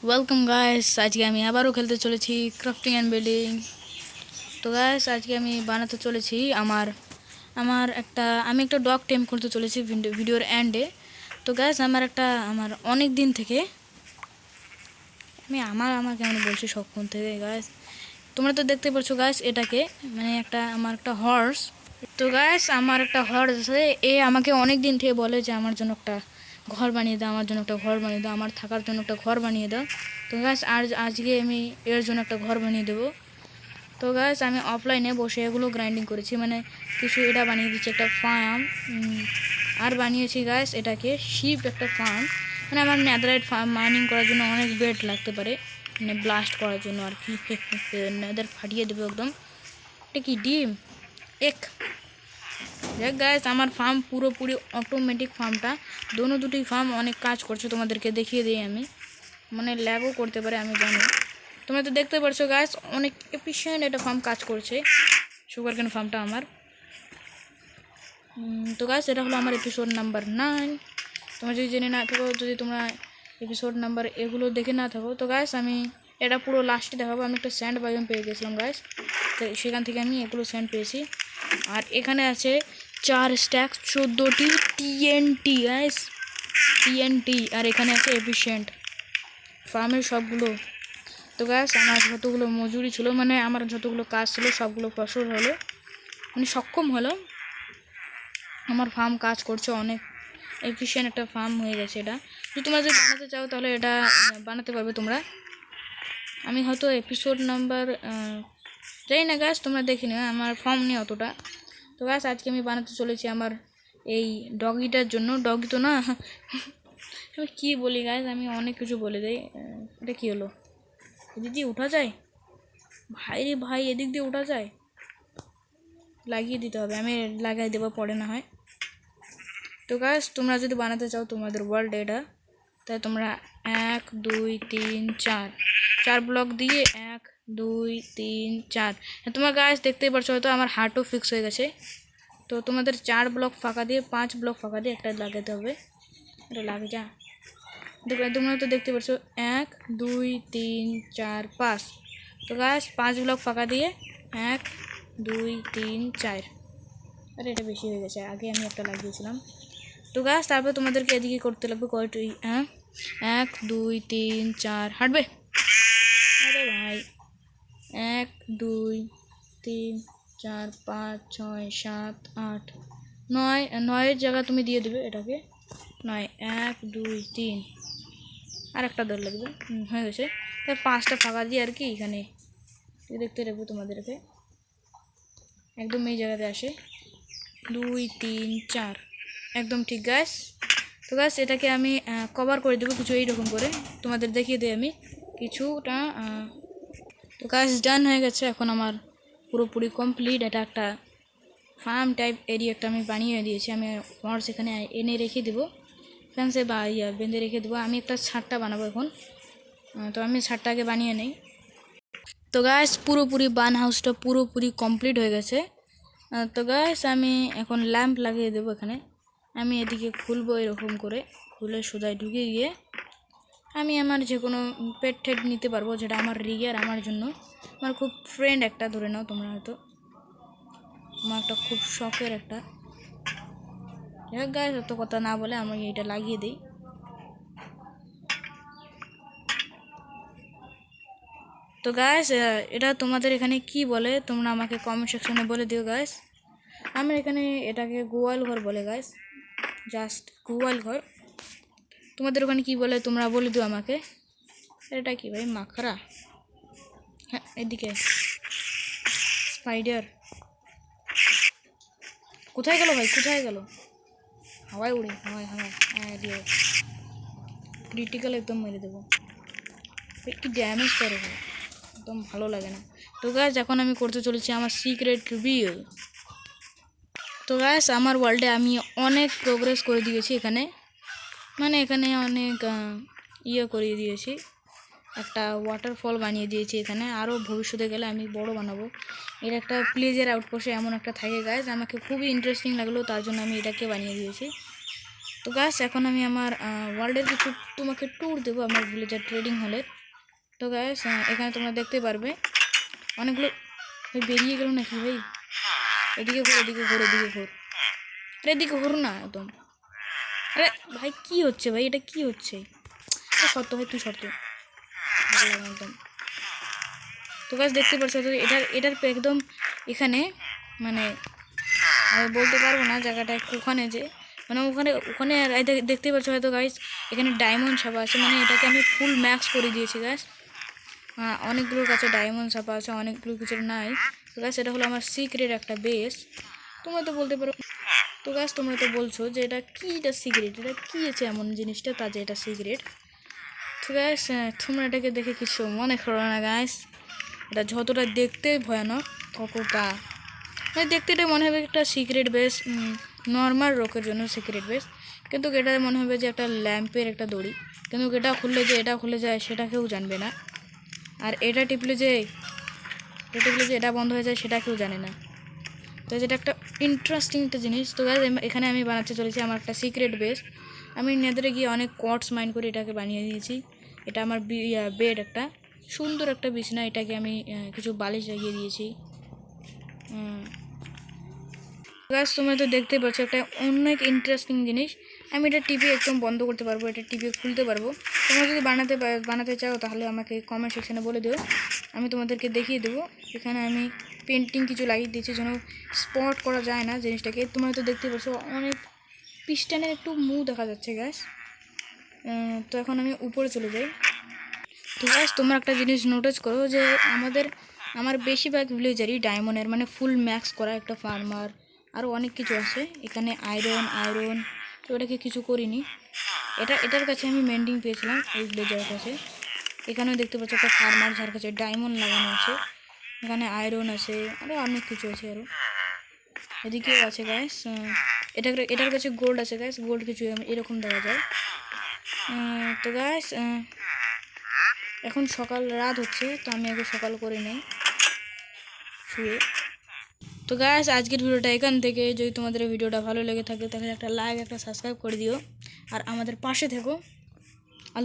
Welcome guys, আজকে আমি আবারও খেলতে চলেছি ক্রাফটিং অ্যান্ড বিল্ডিং। তো গাইস, আজকে আমি বানাতে চলেছি আমার আমার একটা আমি একটা ডগ টেম করতে চলেছি ভিডিওর এন্ডে। তো গাইস, আমার অনেক দিন থেকে আমার কেমন বলছি সক্ষণ থেকে গাইস, তোমরা তো দেখতে পাচ্ছ গাইস এটাকে, মানে আমার একটা হর্স। তো গাইস, আমার একটা হর্স আছে, এ আমাকে অনেক দিন থেকে বলে যে আমার জন্য একটা ঘর বানিয়ে দাও, আমার জন্য একটা ঘর বানিয়ে দাও, আমার থাকার জন্য একটা ঘর বানিয়ে দাও। তো গাইস, আজকে আমি এর জন্য একটা ঘর বানিয়ে দেবো। তো গাইস, আমি অফলাইনে বসে এগুলো গ্রাইন্ডিং করেছি, মানে কিছু এটা বানিয়ে দিচ্ছি একটা ফার্ম। আর বানিয়েছি গাইস এটাকে শিপ একটা ফার্ম, মানে আমার নেদারাইট ফার্ম মাইনিং করার জন্য অনেক বেড লাগতে পারে, মানে ব্লাস্ট করার জন্য আর কি। নেদার ফাটিয়ে দেবো একদম। এটা কি ডিম এক দেখ গাইস, আমার ফার্ম পুরোপুরি অটোমেটিক ফার্মটা, দুটি ফার্ম অনেক কাজ করছে, তোমাদেরকে দেখিয়ে দিই আমি। মানে ল্যাগও করতে পারে আমি জানি। তোমরা তো দেখতে পারছো গাইস, অনেক এফিশিয়েন্ট এটা ফার্ম কাজ করছে, সুগারকেন ফার্মটা আমার। তো গাইস, এটা হলো আমার এপিসোড নাম্বার 9। তোমরা যদি জেনে না থাকো, যদি তোমরা এপিসোড নাম্বার এগুলো দেখে না থাকো, তো গাইস আমি এটা পুরো লাস্টে দেখাবো। আমি একটা স্যান্ড বায়োম পেয়ে গেছিলাম গাইস, তো সেখান থেকে আমি এগুলো স্যান্ড পেয়েছি। আর এখানে আছে 4 স্ট্যাক 14টি টিএনটি গাইস, টিএনটি। আর এখানে আছে এফিশিয়েন্ট ফার্মের সবগুলো। তো গাইস, আমার যতগুলো মজুরি ছিল, মানে আমার যতগুলো কাজ ছিল সবগুলো ফসল হলো, মানে সক্ষম হলো। আমার ফার্ম কাজ করছে, অনেক এফিশিয়েন্ট একটা ফার্ম হয়ে গেছে এটা। যদি তোমরা যদি বানাতে চাও তাহলে এটা বানাতে পারবে তোমরা। আমি হয়তো এপিসোড নাম্বার জানি না গাছ, তোমরা দেখি না, আমার ফার্ম নেই অতটা। তো গাছ, আজকে আমি বানাতে চলেছি আমার এই ডগিটার জন্য। ডগি তো না, আমি কী বলি গাছ, আমি অনেক কিছু বলে দেই। এটা কী হলো, এদিক দিয়ে উঠা যায়? ভাই রে ভাই, এদিক দিয়ে উঠা যায়? লাগিয়ে দিতে হবে, আমি লাগাই দেবো পরে না হয়। তো গাছ, তোমরা যদি বানাতে চাও তোমাদের ওয়ার্ল্ড এটা, তাই তোমরা 1 2 3 4 4 ব্লক দিয়ে 1 2 3 4। তোমার গাছ দেখতেই পারছো, হয়তো আমার হার্টও ফিক্স হয়ে গেছে। তো তোমাদের 4 ব্লক ফাঁকা দিয়ে 5 ব্লক ফাঁকা দিয়ে একটা লাগাতে হবে। এটা লাগে যা, তোমরা তো দেখতে পাচ্ছ 1 2 3 4 5। তো গাছ, 5 ব্লক ফাঁকা দিয়ে 1 2 3 4। আরে এটা বেশি হয়ে গেছে, আগে আমি একটা লাগিয়েছিলাম। তো গাছ, তারপর তোমাদেরকে এদিকে করতে লাগবে কয়টি, 1 2 3 4 হাঁটবে। আরে ভাই, 1 2 3 4 5 6 7 8 9, 9-এর জায়গা তুমি দিয়ে দেবে এটাকে 9 1 2 3। আর একটা দর লাগবে, হয়ে গেছে। তাই 5টা ফাঁকা দিয়ে আর কি, এখানে দেখতে রাখবো তোমাদেরকে, একদম এই জায়গাতে আসে 2 3 4, একদম ঠিক গাছ। তো গাছ, এটাকে আমি কভার করে দেবো কিছু এইরকম করে, তোমাদের দেখিয়ে দিই আমি কিছুটা। তো গাছ ডান হয়ে গেছে, এখন আমার পুরোপুরি কমপ্লিট। এটা একটা ফার্ম টাইপ এরিয়া একটা আমি বানিয়ে দিয়েছি। আমি হর্স এখানে এনে রেখে দেবো, ফ্যান্সে বা বেঁধে রেখে দেবো। আমি একটা ছাদটা বানাবো এখন, তো আমি ছাদটা আগে বানিয়ে নিই। তো গাছ, পুরোপুরি বার্ন হাউসটা পুরোপুরি কমপ্লিট হয়ে গেছে। তো গাছ, আমি এখন ল্যাম্প লাগিয়ে দেবো এখানে। আমি এদিকে খুলবো এরকম করে, খুলে সোজায় ঢুকে গিয়ে আমি আমার যে কোনো পেট টেট নিতে পারবো, যেটা আমার রিগের আমার জন্য, আমার খুব ফ্রেন্ড একটা, ধরে নাও তোমরা হয়তো, আমার একটা খুব শখের একটা। গাছ, অত কথা না বলে আমি এটা লাগিয়ে দিই। তো গাছ, এটা তোমাদের এখানে কি বলে তোমরা আমাকে কমেন্ট সেকশনে বলে দিও গাছ। আমার এখানে এটাকে গোয়াল ঘর বলে গাছ, জাস্ট গোয়াল ঘর। তোমাদের ওখানে কি বলে তোমরা বলে দিও আমাকে। এটা কি ভাই, মাখরা? হ্যাঁ, এদিকে স্পাইডার কোথায় গেল ভাই, কোথায় গেল? হাওয়ায় উড়ে, হাওয়ায় হাওয়ায়, হ্যাঁ দিয়ে ক্রিটিক্যাল একদম মেরে দেবো। কি ড্যামেজ করে ভাই, একদম ভালো লাগে না। তো গাছ, এখন আমি করতে চলেছি আমার সিক্রেট রিভিল। তো গাছ, আমার ওয়ার্ল্ডে আমি অনেক প্রোগ্রেস করে দিয়েছি এখানে, মানে এখানে অনেক করিয়ে দিয়েছি। একটা ওয়াটারফল বানিয়ে দিয়েছি এখানে, আরও ভবিষ্যতে গেলে আমি বড় বানাবো। এর একটা প্লেজের আউটপোস্টে এমন একটা থাকে গাছ, আমাকে খুবই ইন্টারেস্টিং লাগলো, তার জন্য আমি এটাকে বানিয়ে দিয়েছি। তো গাছ এখন আমি আমার ওয়ার্ল্ডের কিছু তোমাকে ট্যুর দেবো আমার ভিলেজার ট্রেডিং হলের। তো গাছ এখানে তোমরা দেখতে পারবে অনেকগুলো। ভাই বেরিয়ে গেল নাকি ভাই? এদিকে ঘোর, এদিকে ঘোর, এদিকে ঘোর, আরে এদিকে ঘোর না একদম। আরে ভাই কি হচ্ছে ভাই, এটা কি হচ্ছে? শর্ত ভাই, তুই শর্ত একদম। তো গাছ দেখতে পাচ্ছ তো এটার একদম এখানে মানে আমি বলতে পারবো না জায়গাটা ওখানে যে মানে ওখানে ওখানে দেখতে পাচ্ছ হয়তো গাইস এখানে ডায়মন্ড ছাপা আছে, মানে এটাকে আমি ফুল ম্যাক্স করে দিয়েছি গাইস। অনেকগুলোর কাছে ডায়মন্ড ছাপা আছে, অনেকগুলো কিছু নাই। তো গাইস এটা হলো আমার সিক্রেট একটা বেস। তোমরা তো বলতে পারো, তো গাইস তোমরা তো বলছো যে এটা কি, এটা সিক্রেট, এটা কি আছে এমন জিনিসটা তা যে এটা সিক্রেট। তো গাইস তোমরা এটাকে দেখে কিছু মনে করো না গাইস, এটা যতটা দেখতে ভয়ানক ততটা মানে দেখতে এটা মনে হবে একটা সিক্রেট বেস, নর্মাল রোকের জন্য সিক্রেট বেস, কিন্তু এটা মনে হবে যে একটা ল্যাম্পের একটা দড়ি, কিন্তু এটা খুললে যায় সেটা কেউ জানবে না। আর এটা টিপলে যে এটা বন্ধ হয়ে যায় সেটা কেউ জানে না। তো যেটা একটা ইন্টারেস্টিং একটা জিনিস। তো গাইস এখানে আমি বানাতে চলেছি আমার একটা সিক্রেট বেস। আমি নেদারে গিয়ে অনেক কোয়ার্টজ মাইন করে এটাকে বানিয়ে দিয়েছি। এটা আমার বেড, একটা সুন্দর একটা বিছানা, এটাকে আমি কিছু বালিশ লাগিয়ে দিয়েছি। গাছ তোমরা তো দেখতে পাচ্ছ একটা অনেক ইন্টারেস্টিং জিনিস। আমি এটা টিভি একদম বন্ধ করতে পারবো, এটা টিভি খুলতে পারবো। তোমরা যদি বানাতে চাও তাহলে আমাকে কমেন্ট সেকশানে বলে দিও, আমি তোমাদেরকে দেখিয়ে দেবো। এখানে আমি পেন্টিং কিছু লাগিয়ে দিয়েছি যেন স্পট করা যায় না জিনিসটাকে। তোমরা তো দেখতে পাচ্ছ অনেক পিস্টানের একটু মুখ দেখা যাচ্ছে গ্যাস। তো এখন আমি উপরে চলে যাই। তো গ্যাস তোমরা একটা জিনিস নোটিস করো যে আমার বেশিরভাগ ভিলেজারই ডায়মন্ডের মানে ফুল ম্যাক্স করা একটা ফার্মার, আরও অনেক কিছু আছে এখানে, আয়রন। তো এটাকে কিছু করিনি, এটার কাছে আমি মেন্ডিং পেয়েছিলাম এই ভিলেজারের কাছে। এখানেও দেখতে পাচ্ছি একটা ফার্মার যার কাছে ডায়মন্ড লাগানো আছে, এখানে আয়রন আছে, আরও অনেক কিছু আছে আরও। এদিকেও আছে গ্যাস, এটার কাছে গোল্ড আছে গ্যাস, গোল্ড কিছু এরকম দেখা যায়। তো গ্যাস এখন রাত হচ্ছে, তো আমি আগে সকাল করে নেই শুয়ে। তো গাইস আজকের ভিডিওটা এখান থেকে, যদি তোমাদের ভিডিওটা ভালো লেগে থাকে তাহলে একটা লাইক একটা সাবস্ক্রাইব করে দিও আর আমাদের পাশে থেকো।